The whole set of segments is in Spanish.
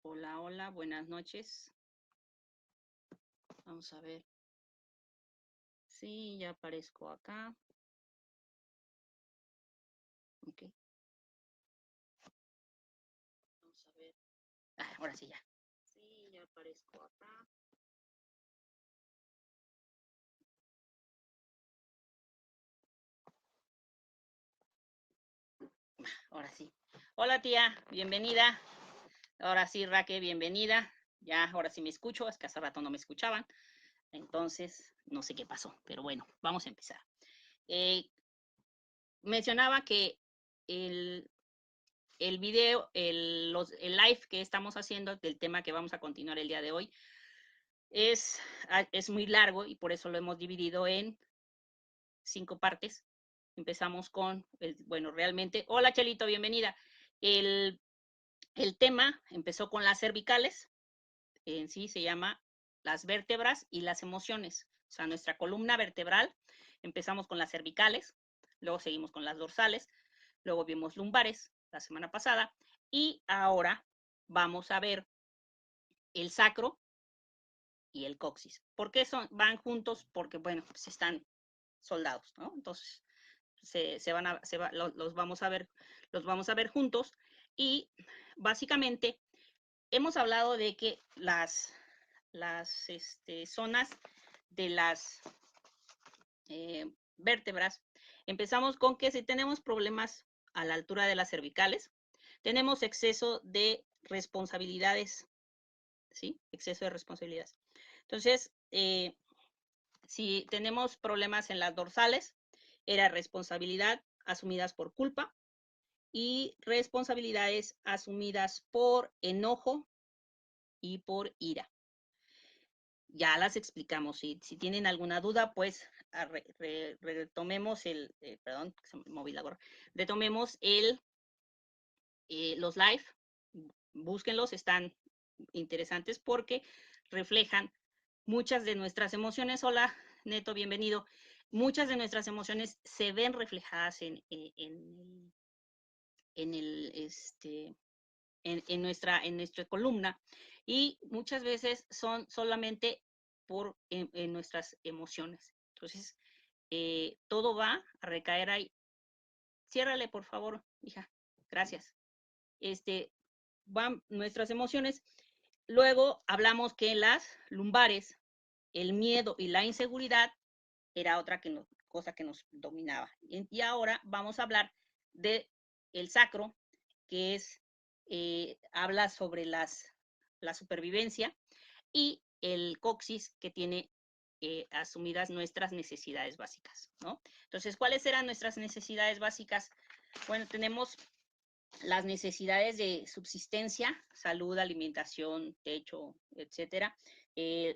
Hola, hola, buenas noches. Vamos a ver. Sí, ya aparezco acá. Ok. Vamos a ver. Ahora sí ya. Sí, ya aparezco acá. Ahora sí. Hola, tía, bienvenida. Ahora sí, Raque, bienvenida. Ya, ahora sí me escucho, es que hace rato no me escuchaban. Entonces, no sé qué pasó, pero bueno, vamos a empezar. Mencionaba que el, el video, el live que estamos haciendo del tema que vamos a continuar el día de hoy, es muy largo y por eso lo hemos dividido en 5 partes. Empezamos con, bueno, realmente, hola Chelito, bienvenida. El, el tema empezó con las cervicales, en sí se llama las vértebras y las emociones, o sea, nuestra columna vertebral. Empezamos con las cervicales, luego seguimos con las dorsales, luego vimos lumbares la semana pasada y ahora vamos a ver el sacro y el coxis. ¿Por qué van juntos? Porque, bueno, pues están soldados, ¿no? Entonces, los vamos a ver juntos y básicamente hemos hablado de que las zonas de las vértebras, empezamos con que si tenemos problemas a la altura de las cervicales, tenemos exceso de responsabilidades, ¿sí? Exceso de responsabilidades. Entonces, si tenemos problemas en las dorsales, era responsabilidad asumidas por culpa y responsabilidades asumidas por enojo y por ira. Ya las explicamos. Si tienen alguna duda, pues retomemos perdón, se me moví la gorra, retomemos los live, búsquenlos, están interesantes porque reflejan muchas de nuestras emociones. Hola, Neto, bienvenido. Muchas de nuestras emociones se ven reflejadas en nuestra columna y muchas veces son solamente en nuestras emociones. Entonces, todo va a recaer ahí. Ciérrale, por favor, hija. Gracias. Van nuestras emociones. Luego hablamos que las lumbares, el miedo y la inseguridad era otra cosa que nos dominaba. Y ahora vamos a hablar de el sacro, que habla sobre la supervivencia, y el coxis, que tiene asumidas nuestras necesidades básicas, ¿no? Entonces, ¿cuáles eran nuestras necesidades básicas? Bueno, tenemos las necesidades de subsistencia, salud, alimentación, techo, etcétera,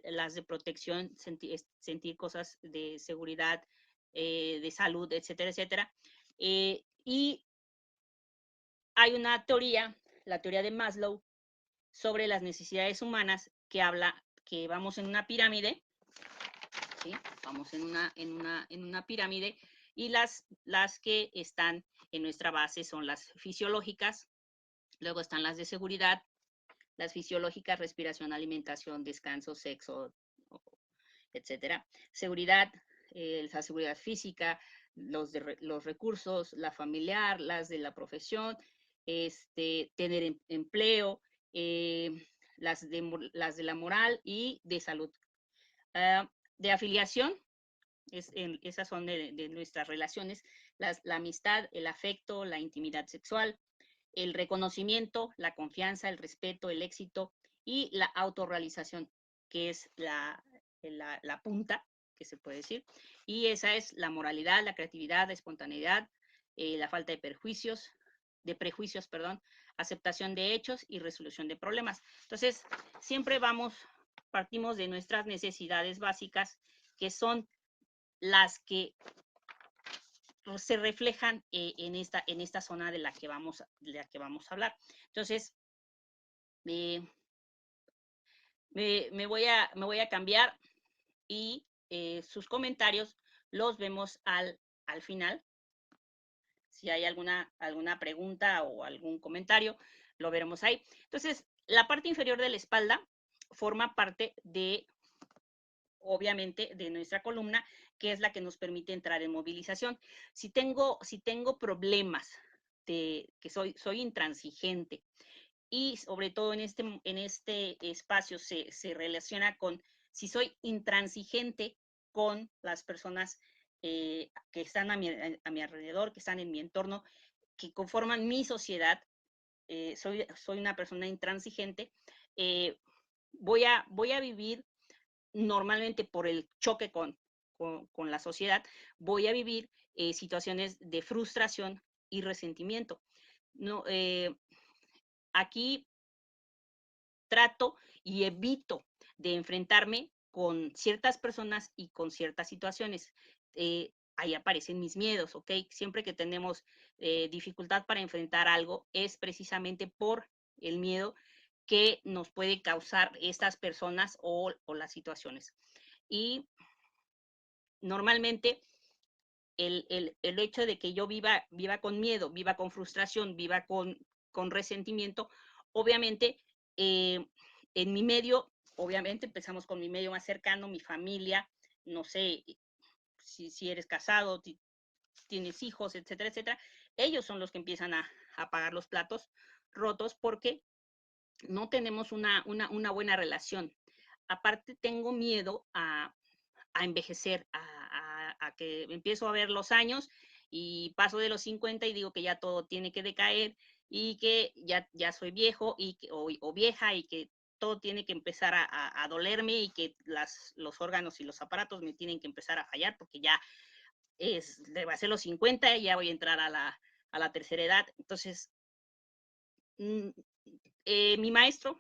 las de protección, sentir cosas de seguridad, de salud, etcétera, etcétera. Y hay una teoría, la teoría de Maslow, sobre las necesidades humanas, que habla que vamos en una pirámide, ¿sí? Vamos en una pirámide, y las que están en nuestra base son las fisiológicas, luego están las de seguridad, las fisiológicas, respiración, alimentación, descanso, sexo, etcétera. Seguridad, la seguridad física, los recursos, la familiar, las de la profesión, tener empleo, las de la moral y de salud. De afiliación, esas son de nuestras relaciones, la amistad, el afecto, la intimidad sexual, el reconocimiento, la confianza, el respeto, el éxito y la autorrealización, que es la punta, que se puede decir. Y esa es la moralidad, la creatividad, la espontaneidad, la falta de prejuicios, perdón, aceptación de hechos y resolución de problemas. Entonces, siempre partimos de nuestras necesidades básicas, que son las que se reflejan en esta zona de la que vamos a hablar. Entonces, me voy a cambiar, y sus comentarios los vemos al final, Si hay alguna pregunta o algún comentario, lo veremos ahí. Entonces, la parte inferior de la espalda forma parte de, obviamente, de nuestra columna, que es la que nos permite entrar en movilización. Si tengo problemas de que soy intransigente, y sobre todo en este espacio se relaciona con si soy intransigente con las personas que están a mi alrededor, que están en mi entorno, que conforman mi sociedad. Soy una persona intransigente. Voy a vivir normalmente por el choque con la sociedad, voy a vivir situaciones de frustración y resentimiento. No, aquí trato y evito de enfrentarme con ciertas personas y con ciertas situaciones. Ahí aparecen mis miedos, ¿ok? Siempre que tenemos dificultad para enfrentar algo es precisamente por el miedo que nos puede causar estas personas o las situaciones. Y normalmente el hecho de que yo viva con miedo, viva con frustración, viva con resentimiento, obviamente en mi medio, obviamente empezamos con mi medio más cercano, mi familia, no sé si eres casado, tienes hijos, etcétera, etcétera, ellos son los que empiezan a pagar los platos rotos porque no tenemos una buena relación. Aparte, tengo miedo a envejecer, a que empiezo a ver los años y paso de los 50 y digo que ya todo tiene que decaer y que ya soy viejo o vieja y que todo tiene que empezar a dolerme y que los órganos y los aparatos me tienen que empezar a fallar porque ya debe ser los 50 y ya voy a entrar a la tercera edad. Entonces, mi maestro,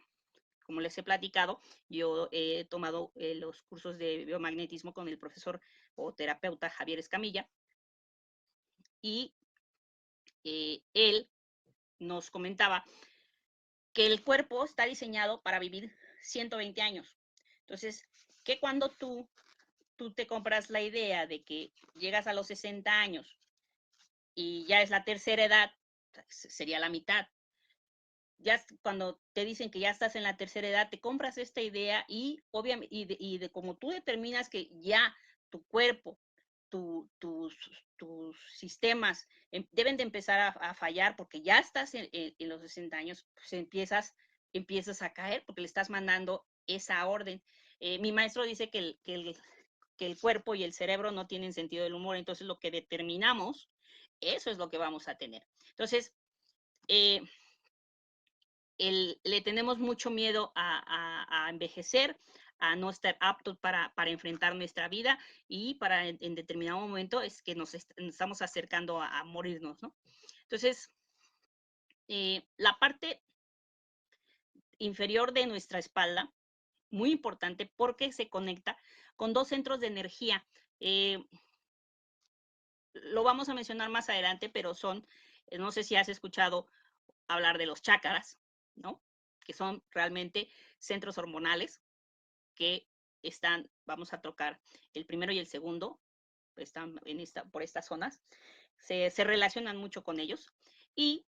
como les he platicado, yo he tomado los cursos de biomagnetismo con el profesor o terapeuta Javier Escamilla y él nos comentaba que el cuerpo está diseñado para vivir 120 años. Entonces, que cuando tú te compras la idea de que llegas a los 60 años y ya es la tercera edad, sería la mitad. Ya cuando te dicen que ya estás en la tercera edad, te compras esta idea y obviamente, de como tú determinas que ya tu cuerpo, tus sistemas deben de empezar a fallar porque ya estás en los 60 años, pues empiezas a caer porque le estás mandando esa orden. Mi maestro dice que el cuerpo y el cerebro no tienen sentido del humor, entonces lo que determinamos, eso es lo que vamos a tener. Entonces, le tenemos mucho miedo a envejecer, a no estar aptos para enfrentar nuestra vida y para en determinado momento es que nos estamos acercando a morirnos, ¿no? Entonces, la parte inferior de nuestra espalda, muy importante porque se conecta con dos centros de energía. Lo vamos a mencionar más adelante, pero son, no sé si has escuchado hablar de los chakras, ¿no? Que son realmente centros hormonales que están, vamos a tocar el primero y el segundo, están por estas zonas, se relacionan mucho con ellos. Y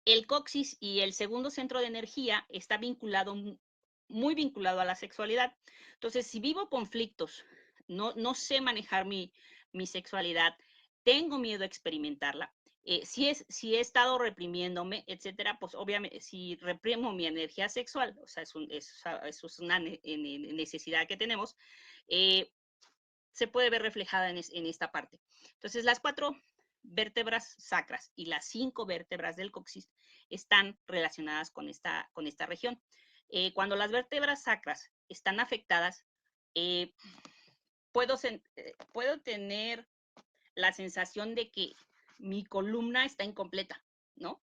el coxis y el segundo centro de energía está vinculado, muy vinculado a la sexualidad. Entonces, si vivo conflictos, no sé manejar mi sexualidad, tengo miedo a experimentarla, si he estado reprimiéndome, etcétera, pues obviamente si reprimo mi energía sexual, o sea, eso es una necesidad que tenemos, se puede ver reflejada en esta parte. Entonces, las 4 vértebras sacras y las 5 vértebras del coxis están relacionadas con esta región. Cuando las vértebras sacras están afectadas, puedo tener la sensación de que mi columna está incompleta, ¿no?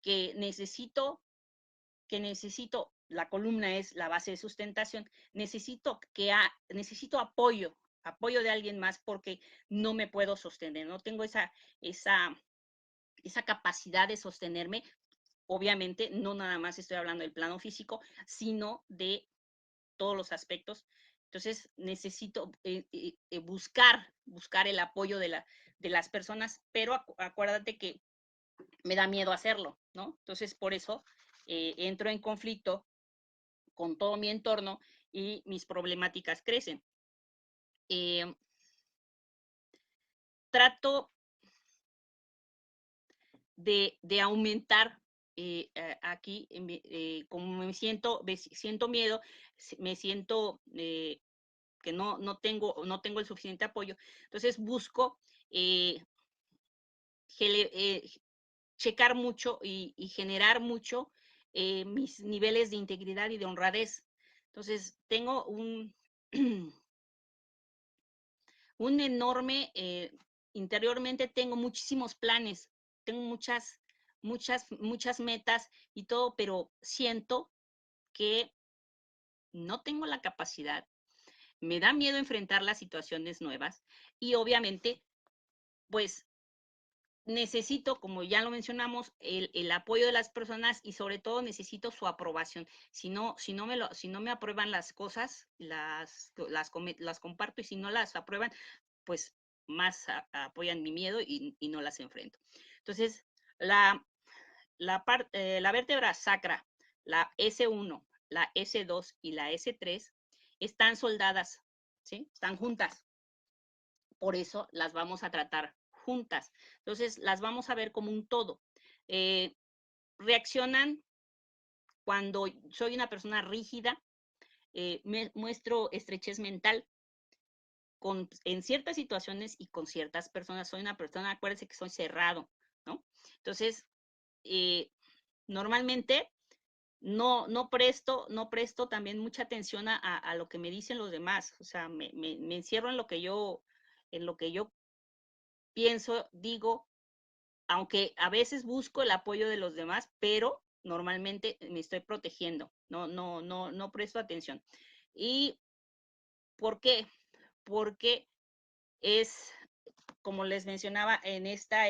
Que necesito, la columna es la base de sustentación, necesito apoyo de alguien más porque no me puedo sostener, no tengo esa capacidad de sostenerme. Obviamente, no nada más estoy hablando del plano físico, sino de todos los aspectos Entonces necesito buscar el apoyo de las personas, pero acuérdate que me da miedo hacerlo, ¿no? Entonces por eso entro en conflicto con todo mi entorno y mis problemáticas crecen. Trato de aumentar aquí, como siento miedo, me siento que no tengo el suficiente apoyo, entonces busco eh, checar mucho y generar mucho mis niveles de integridad y de honradez. Entonces, tengo un enorme, interiormente tengo muchísimos planes, tengo muchas metas y todo, pero siento que no tengo la capacidad, me da miedo enfrentar las situaciones nuevas y obviamente, pues necesito, como ya lo mencionamos, el apoyo de las personas y sobre todo necesito su aprobación. Si no me aprueban las cosas, las comparto y si no las aprueban, pues más apoyan mi miedo y no las enfrento. Entonces, la vértebra sacra, la S1, la S2 y la S3 están soldadas, ¿sí? Están juntas. Por eso las vamos a tratar juntas. Entonces, las vamos a ver como un todo. Reaccionan cuando soy una persona rígida, muestro estrechez mental en ciertas situaciones y con ciertas personas. Soy una persona, acuérdense que soy cerrado, ¿no? Entonces, normalmente no presto también mucha atención a lo que me dicen los demás. O sea, me encierro en lo que yo pienso, digo, aunque a veces busco el apoyo de los demás, pero normalmente me estoy protegiendo, no presto atención. ¿Y por qué? Porque es, como les mencionaba, en esta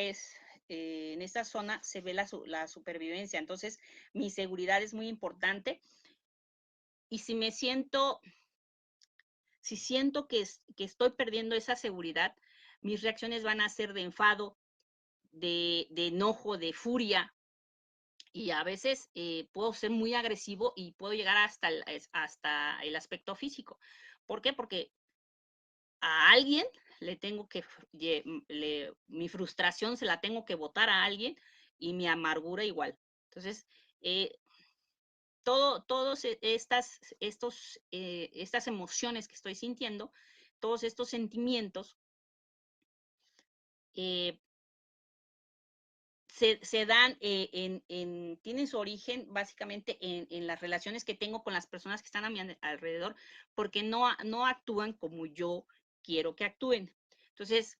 zona se ve la supervivencia, entonces mi seguridad es muy importante y si siento que estoy perdiendo esa seguridad, mis reacciones van a ser de enfado, de enojo, de furia, y a veces puedo ser muy agresivo y puedo llegar hasta el aspecto físico. ¿Por qué? Porque a alguien le tengo que, mi frustración se la tengo que botar a alguien y mi amargura igual. Entonces, eh, todos estas emociones que estoy sintiendo, todos estos sentimientos, eh, se dan tienen su origen básicamente en las relaciones que tengo con las personas que están a mi alrededor, porque no actúan como yo quiero que actúen. Entonces,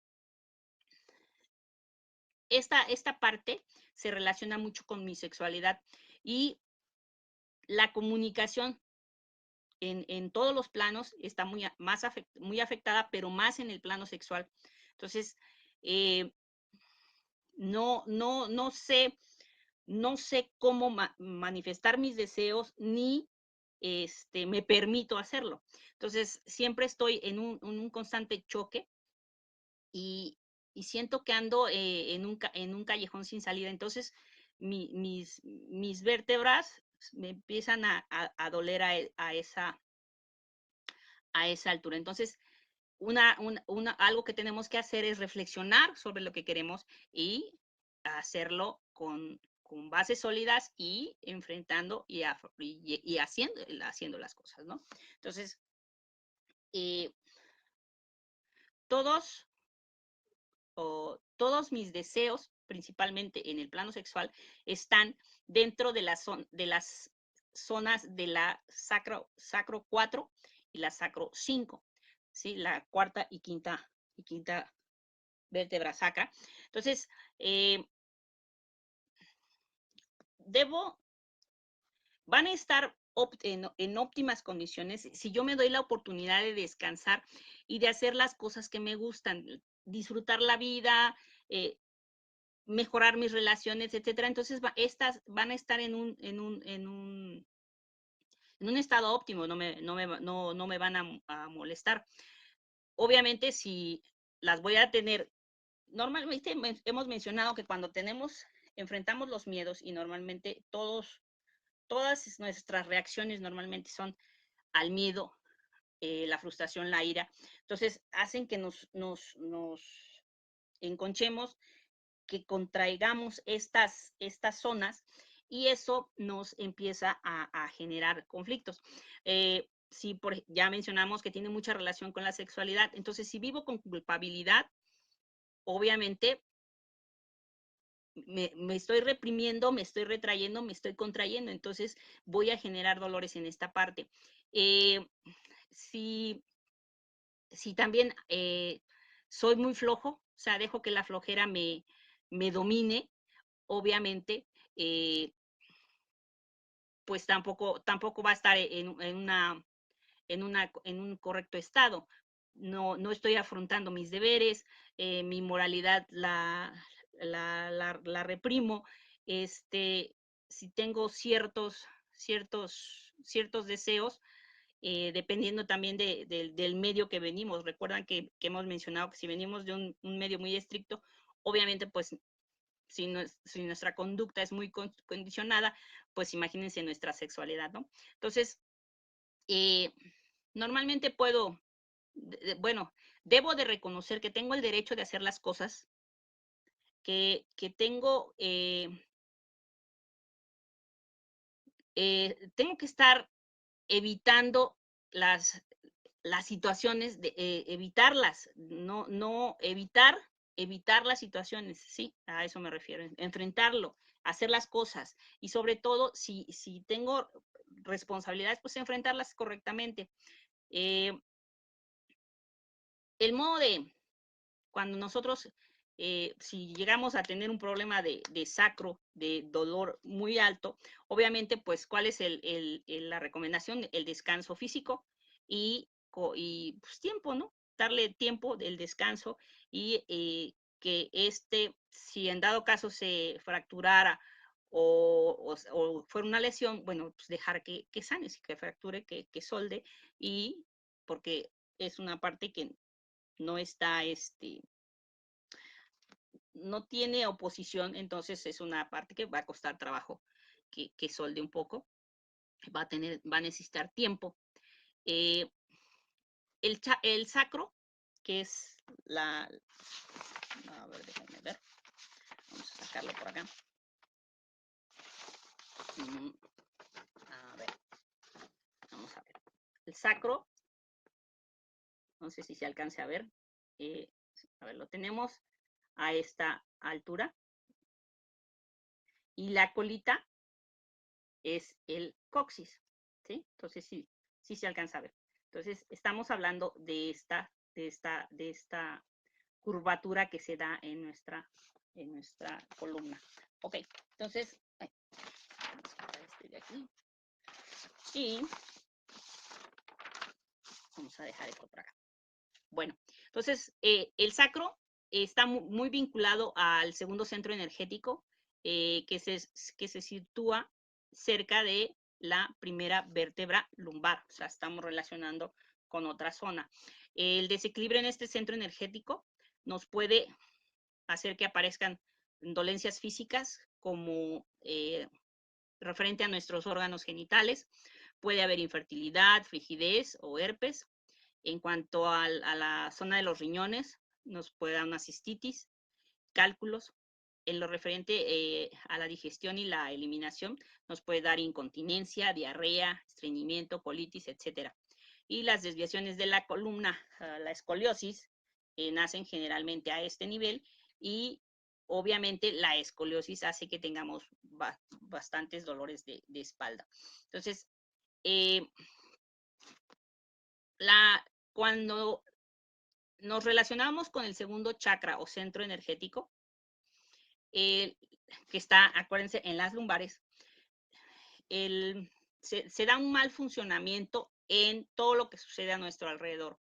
esta parte se relaciona mucho con mi sexualidad y la comunicación en todos los planos está muy afectada, pero más en el plano sexual. Entonces, eh, no sé cómo manifestar mis deseos ni me permito hacerlo. Entonces, siempre estoy en un constante choque y, siento que ando en un callejón sin salida. Entonces, mis vértebras me empiezan a doler a esa altura. Entonces, algo que tenemos que hacer es reflexionar sobre lo que queremos y hacerlo con bases sólidas y enfrentando y haciendo las cosas, ¿no? Entonces, eh, todos, todos mis deseos, principalmente en el plano sexual, están dentro de las zonas de la sacro 4 y la sacro 5, ¿sí? La cuarta y quinta vértebra sacra. Entonces, van a estar en óptimas condiciones si yo me doy la oportunidad de descansar y de hacer las cosas que me gustan, disfrutar la vida, mejorar mis relaciones, etcétera. Entonces, estas van a estar en un estado óptimo, no me van a molestar. Obviamente, si las voy a tener, normalmente hemos mencionado que cuando enfrentamos los miedos y normalmente todas nuestras reacciones normalmente son al miedo, la frustración, la ira. Entonces, hacen que nos enconchemos, que contraigamos estas zonas y eso nos empieza a generar conflictos. Si ya mencionamos que tiene mucha relación con la sexualidad, entonces si vivo con culpabilidad, obviamente me estoy reprimiendo, me estoy retrayendo, me estoy contrayendo, entonces voy a generar dolores en esta parte. Si, si también soy muy flojo, o sea, dejo que la flojera me domine, obviamente, pues tampoco va a estar en un correcto estado. No estoy afrontando mis deberes, mi moralidad la reprimo. Si tengo ciertos deseos, dependiendo también del medio que venimos. Recuerdan que hemos mencionado que si venimos de un medio muy estricto, obviamente, pues, si nuestra conducta es muy condicionada, pues imagínense nuestra sexualidad, ¿no? Entonces, normalmente bueno, debo de reconocer que tengo el derecho de hacer las cosas, que tengo que estar evitando las, las situaciones, evitarlas, no evitar las situaciones, sí, a eso me refiero, enfrentarlo, hacer las cosas y sobre todo si tengo responsabilidades, pues enfrentarlas correctamente. El modo de cuando nosotros, si llegamos a tener un problema de sacro, de dolor muy alto, obviamente, pues, ¿cuál es la recomendación? El descanso físico y pues, tiempo, ¿no? Darle tiempo del descanso y que si en dado caso se fracturara o fuera una lesión, bueno, pues dejar que sane, que fracture, que solde, y porque es una parte que no está, no tiene oposición, entonces es una parte que va a costar trabajo que solde un poco, va a necesitar tiempo. Eh, el sacro, que es a ver, déjenme ver, vamos a sacarlo por acá. A ver, vamos a ver. El sacro, no sé si se alcance a ver, a ver, lo tenemos a esta altura, y la colita es el coxis, ¿sí? Entonces sí se alcanza a ver. Entonces estamos hablando de esta curvatura que se da en nuestra columna. Ok, entonces, vamos a quitar este de aquí. Y vamos a dejar esto por acá. Bueno, entonces el sacro está muy vinculado al segundo centro energético, que se sitúa cerca de la primera vértebra lumbar. O sea, estamos relacionando con otra zona. El desequilibrio en este centro energético nos puede hacer que aparezcan dolencias físicas como referente a nuestros órganos genitales. Puede haber infertilidad, frigidez o herpes. En cuanto a la zona de los riñones, nos puede dar una cistitis, cálculos. En lo referente a la digestión y la eliminación, nos puede dar incontinencia, diarrea, estreñimiento, colitis, etc. Y las desviaciones de la columna, la escoliosis, nacen generalmente a este nivel y obviamente la escoliosis hace que tengamos bastantes dolores de espalda. Entonces, cuando nos relacionamos con el segundo chakra o centro energético, que está, acuérdense, en las lumbares, se da un mal funcionamiento en todo lo que sucede a nuestro alrededor.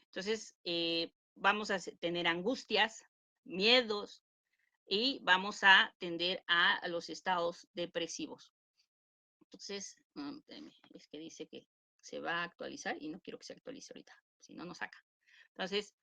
Entonces, vamos a tener angustias, miedos y vamos a tender a los estados depresivos. Entonces, es que dice que se va a actualizar y no quiero que se actualice ahorita, si no, no saca. Entonces,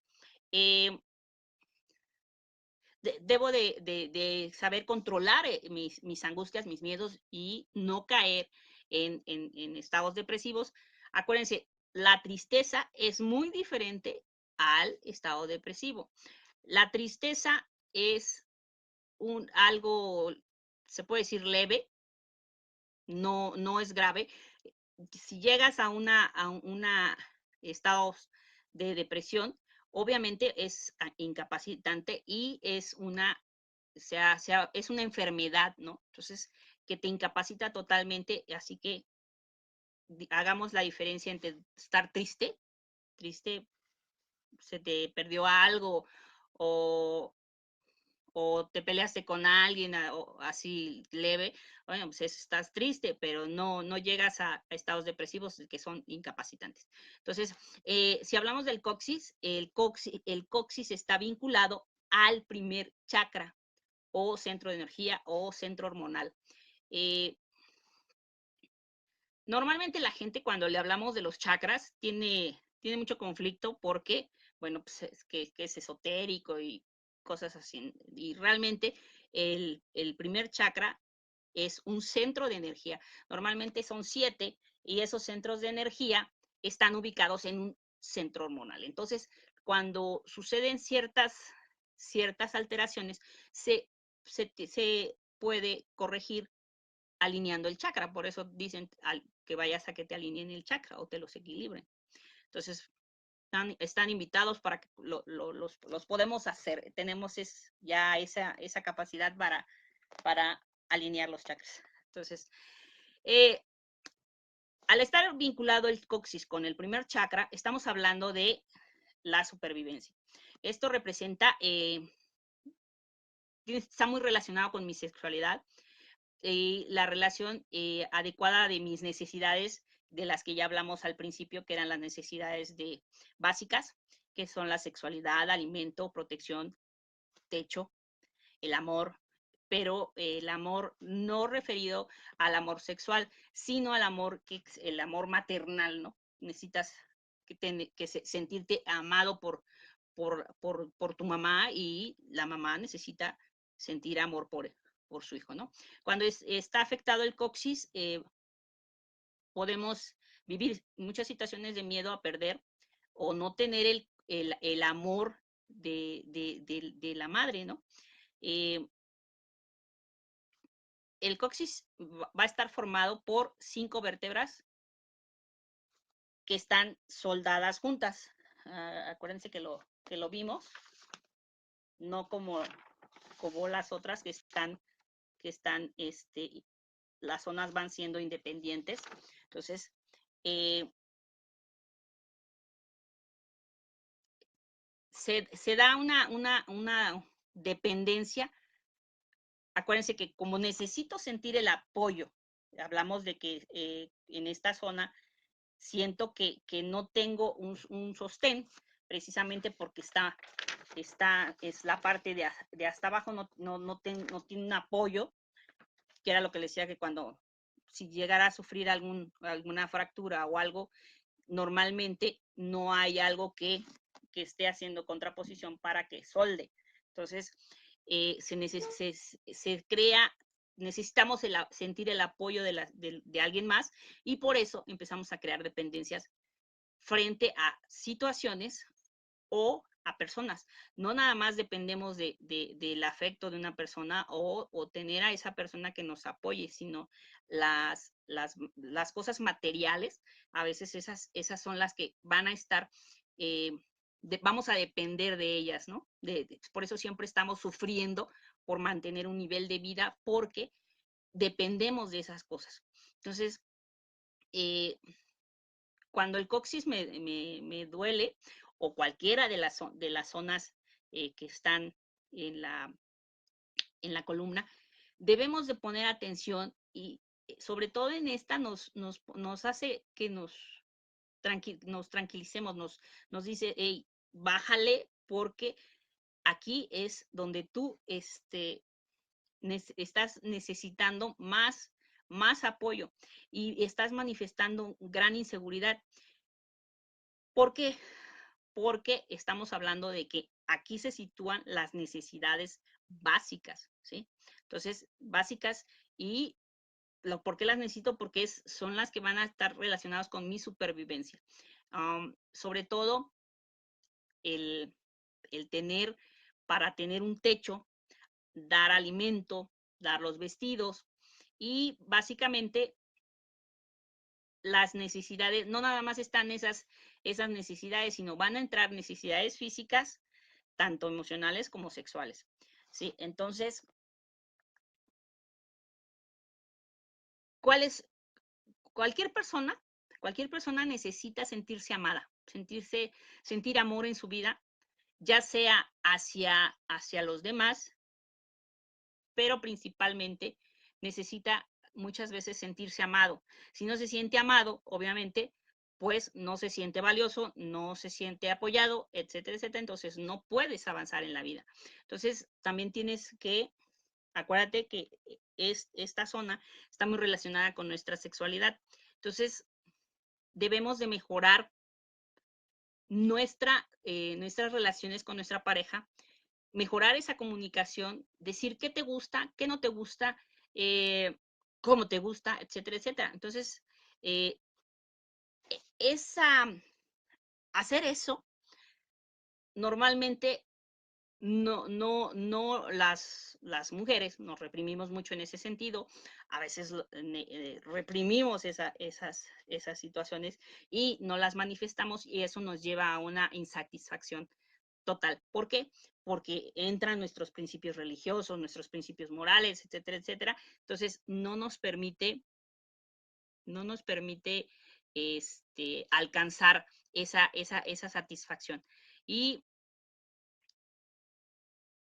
debo de saber controlar mis angustias, mis miedos y no caer en estados depresivos. Acuérdense, la tristeza es muy diferente al estado depresivo. La tristeza es algo, se puede decir leve, no es grave. Si llegas a una estados de depresión, obviamente es incapacitante y es es una enfermedad, ¿no? Entonces, que te incapacita totalmente, así que hagamos la diferencia entre estar triste, se te perdió algo, o o te peleaste con alguien o así leve, bueno, pues estás triste, pero no llegas a estados depresivos que son incapacitantes. Entonces, si hablamos del coxis, el coxis está vinculado al primer chakra o centro de energía o centro hormonal. Normalmente la gente cuando le hablamos de los chakras tiene mucho conflicto porque, bueno, pues que es esotérico y cosas así. Y realmente el primer chakra es un centro de energía. Normalmente son 7 y esos centros de energía están ubicados en un centro hormonal. Entonces, cuando suceden ciertas alteraciones, se puede corregir alineando el chakra. Por eso dicen que vayas a que te alineen el chakra o te los equilibren. Entonces, están invitados para que los podemos hacer. Tenemos ya esa capacidad para alinear los chakras. Entonces, al estar vinculado el coxis con el primer chakra, estamos hablando de la supervivencia. Esto representa, está muy relacionado con mi sexualidad, la relación adecuada de mis necesidades, de las que ya hablamos al principio, que eran las necesidades básicas, que son la sexualidad, alimento, protección, techo, el amor, pero el amor no referido al amor sexual, sino al amor, el amor maternal, ¿no? Necesitas sentirte amado por tu mamá y la mamá necesita sentir amor por su hijo, ¿no? Cuando está afectado el coxis, podemos vivir muchas situaciones de miedo a perder o no tener el amor de la madre, ¿no? El coxis va a estar formado por 5 vértebras que están soldadas juntas. Acuérdense que lo vimos, no como las otras que están, las zonas van siendo independientes. Entonces, se da una dependencia. Acuérdense que como necesito sentir el apoyo, hablamos de que en esta zona siento que no tengo un sostén, precisamente porque es la parte de hasta abajo, no tiene un apoyo, que era lo que les decía, que si llegara a sufrir alguna fractura o algo, normalmente no hay algo que esté haciendo contraposición para que solde. Entonces, se crea, necesitamos sentir el apoyo de alguien más y por eso empezamos a crear dependencias frente a situaciones o a personas. No nada más dependemos del afecto de una persona o tener a esa persona que nos apoye, sino las cosas materiales, a veces esas son las que van a estar, vamos a depender de ellas, ¿no? Por eso siempre estamos sufriendo por mantener un nivel de vida, porque dependemos de esas cosas. Entonces, cuando el coxis me duele, o cualquiera de las zonas que están en la columna, debemos de poner atención y sobre todo en esta nos hace que nos tranquilicemos, nos dice, hey, bájale porque aquí es donde tú estás necesitando más más apoyo y estás manifestando gran inseguridad. ¿Por qué? Porque estamos hablando de que aquí se sitúan las necesidades básicas, ¿sí? Entonces, básicas y ¿por qué las necesito? Porque son las que van a estar relacionadas con mi supervivencia. Sobre todo, el, el tener, para tener un techo, dar alimento, dar los vestidos y básicamente las necesidades, no nada más están esas necesidades, sino van a entrar necesidades físicas, tanto emocionales como sexuales. ¿Sí? Entonces, ¿cuál es? Cualquier persona, cualquier persona necesita sentirse amada, sentir amor en su vida, ya sea hacia los demás, pero principalmente necesita muchas veces sentirse amado. Si no se siente amado, obviamente, pues no se siente valioso, no se siente apoyado, etcétera, etcétera. Entonces no puedes avanzar en la vida. Entonces también tienes que, acuérdate que esta zona está muy relacionada con nuestra sexualidad. Entonces debemos de mejorar nuestras relaciones con nuestra pareja, mejorar esa comunicación, decir qué te gusta, qué no te gusta, eh, cómo te gusta, etcétera, etcétera. Entonces, eh, esa, hacer eso, normalmente no las mujeres nos reprimimos mucho en ese sentido, a veces reprimimos esas situaciones y no las manifestamos y eso nos lleva a una insatisfacción total. ¿Por qué? Porque entran nuestros principios religiosos, nuestros principios morales, etcétera, etcétera. Entonces, no nos permite alcanzar esa satisfacción. Y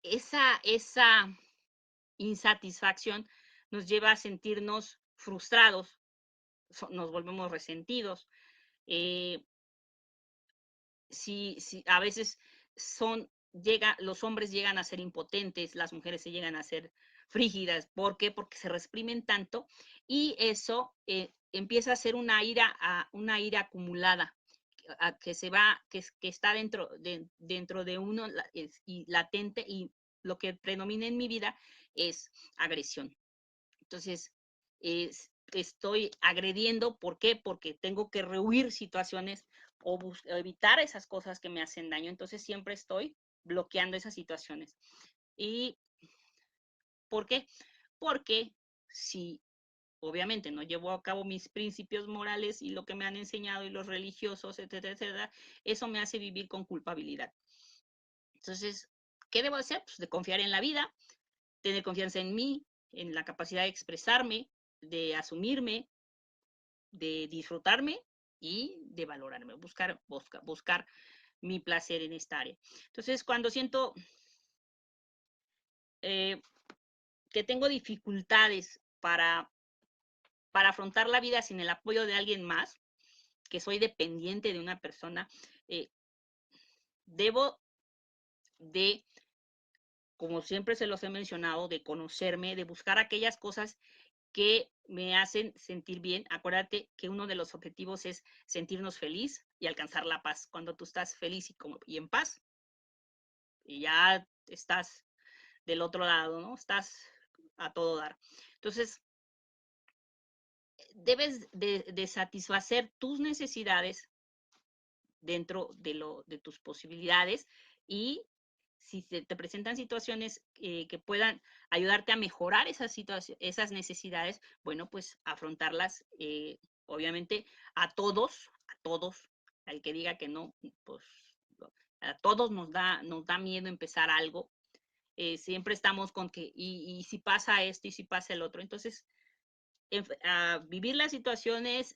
esa insatisfacción nos lleva a sentirnos frustrados, nos volvemos resentidos. Eh, si a veces los hombres llegan a ser impotentes, las mujeres se llegan a ser frígidas. ¿Por qué? Porque se reprimen tanto y eso empieza a ser una ira acumulada que está dentro de uno y latente, y lo que predomina en mi vida es agresión. Entonces, estoy agrediendo. ¿Por qué? Porque tengo que rehuir situaciones o evitar esas cosas que me hacen daño. Entonces, siempre estoy bloqueando esas situaciones. ¿Y por qué? Porque si obviamente no llevo a cabo mis principios morales y lo que me han enseñado y los religiosos, etcétera, etcétera, eso me hace vivir con culpabilidad. Entonces, ¿qué debo hacer? Pues de confiar en la vida, tener confianza en mí, en la capacidad de expresarme, de asumirme, de disfrutarme y de valorarme, buscar mi placer en esta área. Entonces, cuando siento eh, que tengo dificultades para afrontar la vida sin el apoyo de alguien más, que soy dependiente de una persona, debo de, como siempre se los he mencionado, de conocerme, de buscar aquellas cosas que me hacen sentir bien. Acuérdate que uno de los objetivos es sentirnos feliz y alcanzar la paz. Cuando tú estás feliz y en paz, y ya estás del otro lado, ¿no? Estás a todo dar. Entonces, debes de satisfacer tus necesidades dentro de tus posibilidades, y si se te presentan situaciones que puedan ayudarte a mejorar esas necesidades, bueno, pues afrontarlas, obviamente a todos, al que diga que no, pues a todos nos da miedo empezar algo. Siempre estamos con que, y si pasa esto, y si pasa el otro. Entonces, a vivir las situaciones,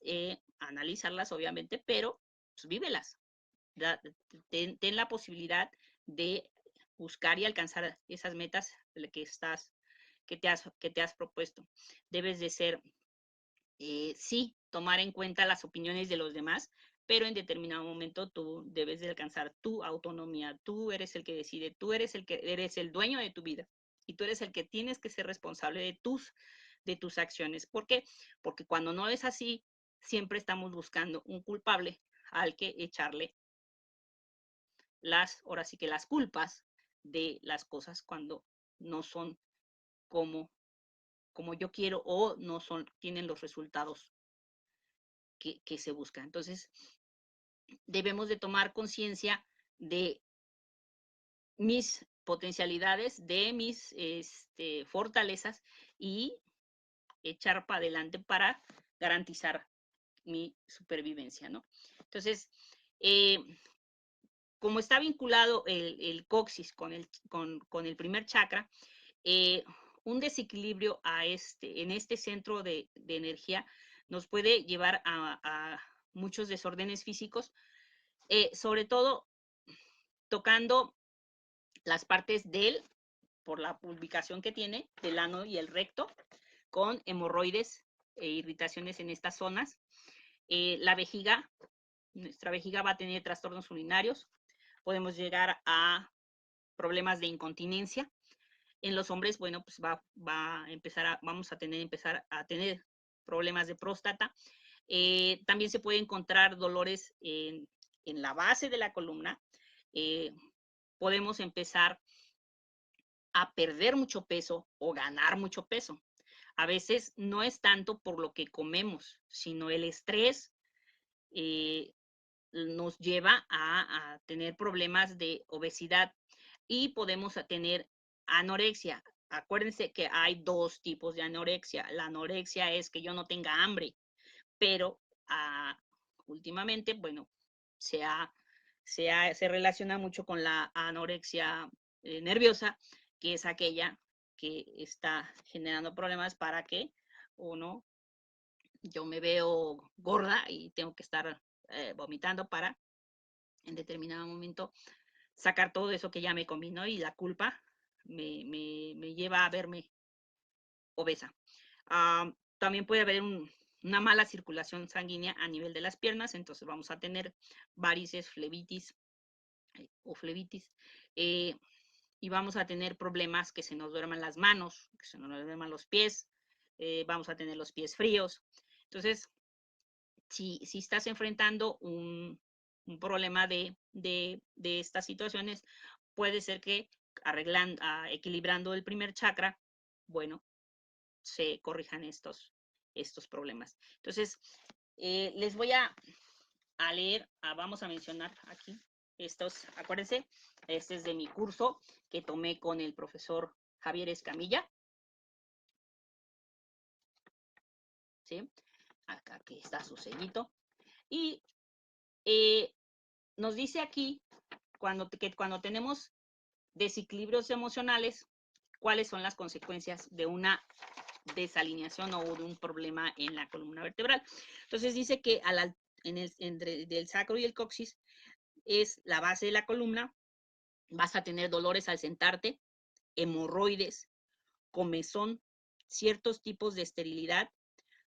analizarlas obviamente, pero pues, vívelas. Ten la posibilidad de buscar y alcanzar esas metas que te has propuesto. Debes de ser, sí, tomar en cuenta las opiniones de los demás, pero en determinado momento tú debes de alcanzar tu autonomía. Tú eres el que decide, tú eres el dueño de tu vida, y tú eres el que tienes que ser responsable de tus acciones. ¿Por qué? Porque cuando no es así, siempre estamos buscando un culpable al que echarle ahora sí que las culpas de las cosas cuando no son como, como yo quiero o no son, tienen los resultados que se buscan. Entonces, debemos de tomar conciencia de mis potencialidades, de mis fortalezas y echar para adelante para garantizar mi supervivencia, ¿no? Entonces, como está vinculado el coxis con el primer chakra, un desequilibrio en este centro de energía nos puede llevar a muchos desórdenes físicos, sobre todo tocando las partes por la ubicación que tiene, del ano y el recto, con hemorroides e irritaciones en estas zonas. La vejiga, nuestra vejiga va a tener trastornos urinarios, podemos llegar a problemas de incontinencia. En los hombres, bueno, pues vamos a empezar a tener problemas de próstata. También se puede encontrar dolores en la base de la columna. Podemos empezar a perder mucho peso o ganar mucho peso. A veces no es tanto por lo que comemos, sino el estrés nos lleva a tener problemas de obesidad y podemos tener anorexia. Acuérdense que hay dos tipos de anorexia. La anorexia es que yo no tenga hambre, pero últimamente, bueno, se relaciona mucho con la anorexia nerviosa, que es aquella que está generando problemas para que yo me veo gorda y tengo que estar vomitando para en determinado momento sacar todo eso que ya me comí, ¿no? Y la culpa me lleva a verme obesa. También puede haber una mala circulación sanguínea a nivel de las piernas, entonces vamos a tener varices, flebitis o flebitis, y vamos a tener problemas que se nos duerman las manos, que se nos duerman los pies, vamos a tener los pies fríos. Entonces, si estás enfrentando un problema de estas situaciones, puede ser que equilibrando el primer chakra, bueno, se corrijan estos problemas. Entonces, les voy a leer, vamos a mencionar aquí acuérdense, este es de mi curso que tomé con el profesor Javier Escamilla. ¿Sí? Acá que está su sellito. Y nos dice aquí, que cuando tenemos desequilibrios emocionales, cuáles son las consecuencias de una desalineación o de un problema en la columna vertebral. Entonces dice que entre el sacro y el coxis es la base de la columna, vas a tener dolores al sentarte, hemorroides, comezón, ciertos tipos de esterilidad,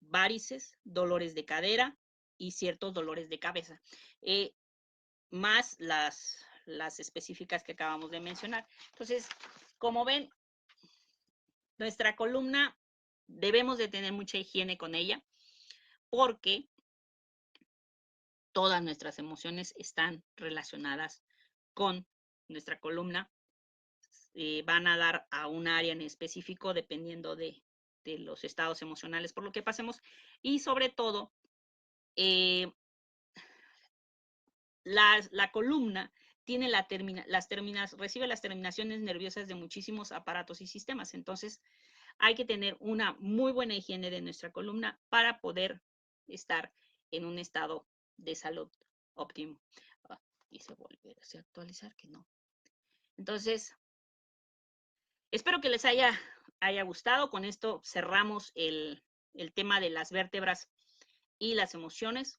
varices, dolores de cadera y ciertos dolores de cabeza, más las específicas que acabamos de mencionar. Entonces, como ven, nuestra columna debemos de tener mucha higiene con ella porque todas nuestras emociones están relacionadas con nuestra columna. Van a dar a un área en específico dependiendo de los estados emocionales por lo que pasemos y sobre todo la columna tiene recibe las terminaciones nerviosas de muchísimos aparatos y sistemas. Entonces, hay que tener una muy buena higiene de nuestra columna para poder estar en un estado de salud óptimo. Dice volver a actualizar que no. Entonces, espero que les haya gustado. Con esto cerramos el tema de las vértebras y las emociones.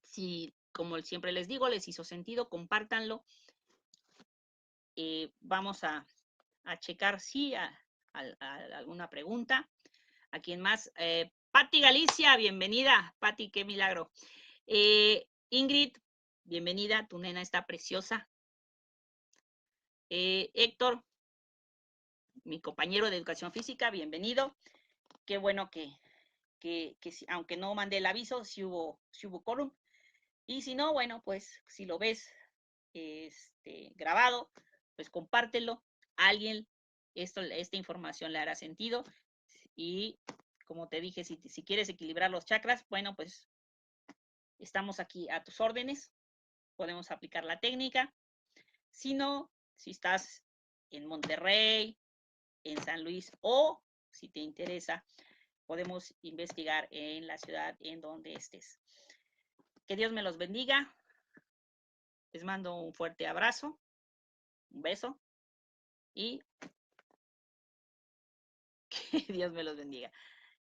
Si, como siempre les digo, les hizo sentido, compártanlo. Vamos a checar si alguna pregunta. ¿A quién más? Patti Galicia, bienvenida. Patti, qué milagro. Ingrid, bienvenida. Tu nena está preciosa. Héctor, mi compañero de educación física, bienvenido. qué bueno que aunque no mandé el aviso, sí hubo quórum. Y si no, bueno, pues si lo ves grabado, pues compártelo. A alguien esta información le hará sentido. Y como te dije, si quieres equilibrar los chakras, bueno, pues estamos aquí a tus órdenes. Podemos aplicar la técnica. Si no, si estás en Monterrey, en San Luis o si te interesa, podemos investigar en la ciudad en donde estés. Que Dios me los bendiga. Les mando un fuerte abrazo, un beso y que Dios me los bendiga.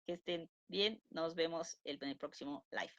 Que estén bien. Nos vemos en el próximo live.